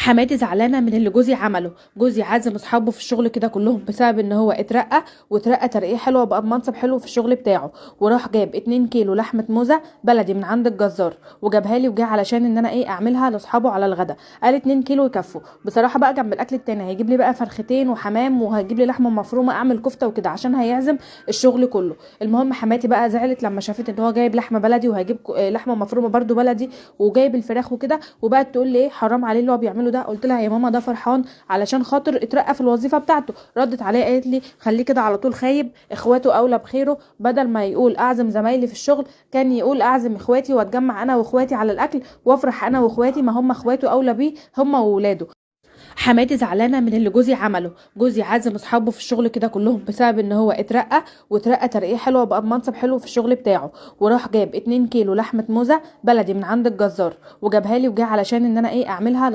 حماتي زعلانه من اللي جوزي عمله. جوزي عازم اصحابه في الشغل كده كلهم بسبب ان هو اترقى واترقى ترقيه حلوه وبقى بمنصب حلو في الشغل بتاعه، وراح جاب 2 كيلو لحمه موزه بلدي من عند الجزار وجابها لي وجه علشان ان انا اعملها لاصحابه على الغدا. قال 2 كيلو يكفوا بصراحه. بقى جنب الاكل التاني هيجيب لي بقى فرختين وحمام وهيجيب لي لحمه مفرومه اعمل كفته وكده عشان هيعزم الشغل كله. المهم حماتي بقى زعلت لما شافت ان هو جايب لحمه بلدي وهيجيب لحمه مفرومه برده بلدي وجايب الفراخ وكده، وبقت تقول لي ايه حرام عليه اللي هو بيعمله ده. قلت لها يا ماما ده فرحان علشان خاطر اترقى في الوظيفه بتاعته. ردت عليا قالت لي خليه كده على طول خايب، اخواته اولى بخيره، بدل ما يقول اعزم زمايلي في الشغل كان يقول اعزم اخواتي واتجمع انا واخواتي على الاكل وافرح انا واخواتي، ما هم اخواته اولى بيه هم وولاده. حماتي زعلانه من اللي جوزي عمله. جوزي عازم اصحابه في الشغل كده كلهم بسبب ان هو اترقى واترقى ترقيه حلوه وبقى بمنصب حلو في الشغل بتاعه، وراح جاب 2 كيلو لحمه موزه بلدي من عند الجزار وجابها لي وجه علشان ان انا اعملها